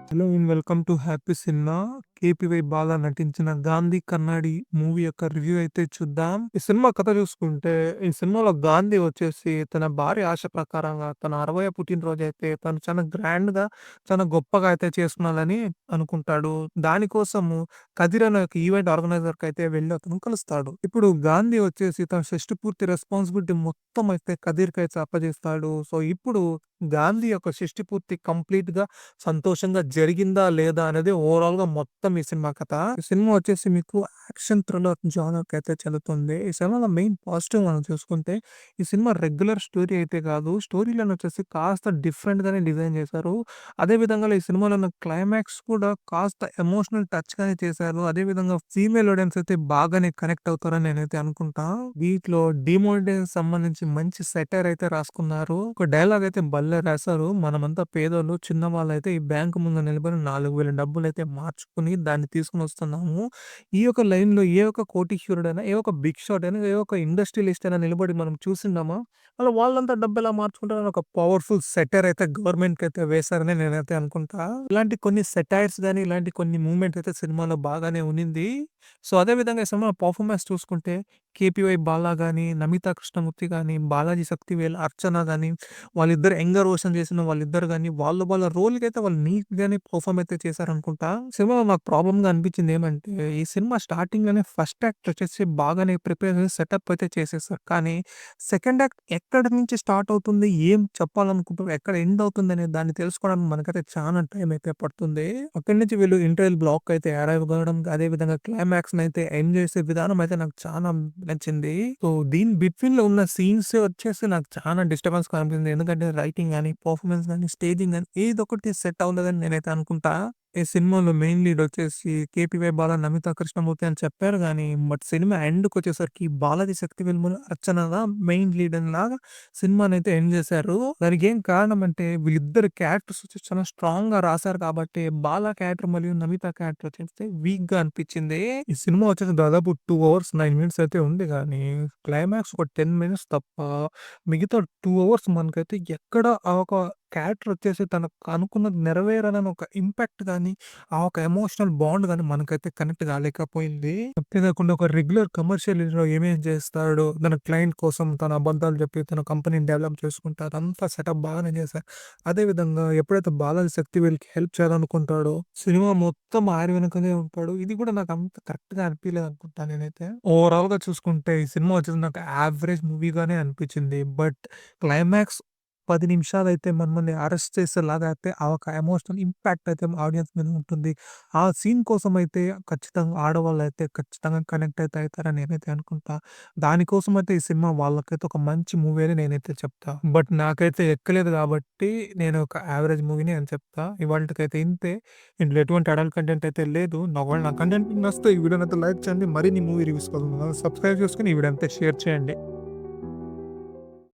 Hello and welcome to happy cinema. KPY Bala నటించిన 'Gandhi Kannadi' movie యొక్క review అయితే చూద్దాం. ఈ సినిమా కథ చూసుకుంటే, ఈ సినిమాలో గాంధీ వచ్చేసి తన భార్య ఆశ ప్రకారంగా తన 60వ పుట్టినరోజు అయితే తను చాలా గ్రాండ్‌గా, చాలా గొప్పగా అయితే చేసుకున్నాలని అనుకుంటాడు. దానికోసము కదిర్ అనే ఒక ఈవెంట్ ఆర్గనైజర్‌కి అయితే వెళ్లి అతను కలుస్తాడు. ఇప్పుడు గాంధీ వచ్చేసి తన షష్టి పూర్తి రెస్పాన్సిబిలిటీ మొత్తం అయితే కదిర్‌కి అయితే అప్పజేస్తాడు. సో, ఇప్పుడు గాంధీ యొక్క షష్టి పూర్తి కంప్లీట్‌గా సంతోషంగా జరిగిందా? లేదా? అనేది ఓవరాల్‌గా మొత్తం ఈ సినిమా కథ. ఈ సినిమా వచ్చేసి మీకు యాక్షన్ థ్రిల్లర్ జానర్‌కైతే చెందుతుంది. ఈ సినిమాలో మెయిన్ పాజిటివ్ మనం చూసుకుంటే, ఈ సినిమా రెగ్యులర్ స్టోరీ అయితే కాదు. స్టోరీ లైన్ వచ్చేసి కాస్త డిఫరెంట్‌గానే డిజైన్ చేశారు. అదే విధంగా ఈ సినిమాలో ఉన్న క్లైమాక్స్ కూడా కాస్త ఎమోషనల్ టచ్‌గానే చేశారు. అదే విధంగా ఫీమేల్ ఆడియన్స్ అయితే బాగానే కనెక్ట్ అవుతారని నేనైతే అనుకుంటా. వీటిలో డీమోనిటైజేషన్ సంబంధించి మంచి సెటైర్ అయితే రాసుకున్నారు. ఒక డైలాగ్ అయితే భలే రాశారు. మనమంతా పేదోళ్ళు, చిన్నవాళ్ళైతే ఈ బ్యాంక్ ముందు నిలబడి 4,000 డబ్బులైతే మార్చుకొని దాన్ని తీసుకొనొస్తున్నాము. ఈ యొక్క లైన్‌లో ఏ ఒక్క కోటీశ్వరుడైనా, ఏ ఒక్క బిగ్ షాట్ అయినా, ఏ ఒక్క ఇండస్ట్రియలిస్ట్ అయినా నిలబడి మనం చూసుండామా? అలా వాళ్ళంతా డబ్బెలా మార్చుకుంటారని ఒక పవర్‌ఫుల్ సెటైర్ అయితే గవర్నమెంట్‌కైతే వేశారని నేనైతే అనుకుంటా. ఇలాంటి కొన్ని సెటైర్స్ గాని, ఇలాంటి కొన్ని మూవ్‌మెంట్స్ అయితే సినిమాలో బాగానే ఉన్నింది. సో, అదే విధంగా ఈ సినిమా పర్ఫార్మెన్స్ చూసుకుంటే 'కేపీవై బాలా' గాని, 'నమితా కృష్ణమూర్తి' గాని, 'బాలాజీ శక్తివేల్', 'అర్చన' గాని వాళ్ళిద్దరు యంగర్ వర్షన్ చేసిన వాళ్ళిద్దరు గాని, వాళ్ళ రోల్‌కైతే వాళ్ళు నీట్‌గానే పెర్ఫార్మ్ అయితే చేశారనుకుంటా. సినిమాలో నాకు ప్రాబ్లమ్‌గా అనిపించింది ఏమంటే, ఈ సినిమా స్టార్టింగ్‌లోనే ఫస్ట్ యాక్ట్ వచ్చేసి బాగానే ప్రిపేర్ చేసి సెటప్ అయితే చేసేసారు. కానీ సెకండ్ యాక్ట్ ఎక్కడి నుంచి స్టార్ట్ అవుతుంది, ఏం చెప్పాలనుకుంటారు, ఎక్కడ ఎండ్ అవుతుందనే దాన్ని తెలుసుకోవడానికి మనకైతే చానా టైం అయితే పడుతుంది. అక్కడి నుంచి వీళ్ళు ఇంటర్వెల్ బ్లాక్ అయితే అరైవ్ కావడం, అదే విధంగా క్లైమాక్స్‌ని అయితే ఎండ్ చేసే విధానం అయితే నాకు చానా నచ్చింది. సో, దీని బిట్వీన్‌లో ఉన్న సీన్స్ వచ్చేసి నాకు చానా డిస్టర్బెన్స్‌గా అనిపించింది. ఎందుకంటే రైటింగ్ గాని, పర్ఫార్మెన్స్ గాని, స్టేజింగ్ గాని ఏదొకటి సెట్ అవ్వలేదని నేనైతే అనుకుంటా. ఈ సినిమాలో మెయిన్ లీడ్ వచ్చేసి 'కేపీవై బాల', 'నమితా కృష్ణమూర్తి' అని చెప్పారు గానీ, బట్ సినిమా ఎండ్‌కొచ్చేసరికి 'బాలాజీ శక్తివేల్', 'అర్చన'గా మెయిన్ లీడ్ లాగా సినిమానైతే ఎండ్ చేశారు. దానికేం కారణం అంటే వీళ్ళిద్దరి క్యారెక్టర్స్ వచ్చి చాలా స్ట్రాంగ్‌గా రాసారు కాబట్టి, బాల క్యారెక్టర్ మరియు నమిత క్యారెక్టర్ వచ్చేసి వీక్‌గా అనిపించింది. ఈ సినిమా వచ్చేసి దాదాపు 2 అవర్స్ 9 మినిట్స్ అయితే ఉంది గానీ, క్లైమాక్స్ ఒక 10 మినిట్స్ తప్ప మిగతా 2 అవర్స్ మనకైతే ఎక్కడ ఆ ఒక క్యారెక్టర్ వచ్చేసి తనకు అనుకున్నది నెరవేరాలని ఒక ఇంపాక్ట్ గాని, ఆ ఒక ఎమోషనల్ బాండ్ గాని మనకైతే కనెక్ట్ కాలేకపోయింది. అంతే కాకుండా ఒక రెగ్యులర్ కమర్షియల్ హీరో ఏమేం చేస్తాడో, తన క్లయింట్ కోసం తన అబద్ధాలు చెప్పి తన కంపెనీని డెవలప్ చేసుకుంటారు. అదంతా సెటప్ బాగానే చేశారు. అదే విధంగా ఎప్పుడైతే బాలాజీ శక్తివేల్‌కి హెల్ప్ చేయాలనుకుంటాడో, సినిమా మొత్తం ఆయన వెనకనే ఉంటాడు. ఇది కూడా నాకు అంత కరెక్ట్‌గా అనిపియలేదు అనుకుంటా నేనైతే. ఓవరాల్‌గా చూసుకుంటే ఈ సినిమా వచ్చేసి నాకు యావరేజ్ మూవీగానే అనిపించింది. బట్ క్లైమాక్స్ 10 నిమిషాలైతే మనల్ని అరెస్ట్ చేసేలాగా అయితే ఆ ఒక ఎమోషనల్ ఇంపాక్ట్ అయితే ఆడియన్స్ మీద ఉంటుంది. ఆ సీన్ కోసం అయితే ఖచ్చితంగా ఆడవాళ్ళైతే ఖచ్చితంగా కనెక్ట్ అయితే అయితారని నేనైతే అనుకుంటా. దానికోసం అయితే ఈ సినిమా వాళ్ళకైతే ఒక మంచి మూవీ అని నేనైతే చెప్తా. బట్ నాకైతే ఎక్కలేదు కాబట్టి నేను ఒక యావరేజ్ మూవీనే అని చెప్తా. ఇవాల్టికైతే ఇంతే. ఇందులో ఎటువంటి అడల్ట్ కంటెంట్ అయితే లేదు. ఒకవేళ నా కంటెంట్ మీకు నచ్చితే ఈ వీడియోనైతే లైక్ చేయండి. మరిన్ని మూవీ రివ్యూస్ కోసం సబ్స్క్రైబ్ చేసుకొని ఈ వీడియో అంతా షేర్ చేయండి.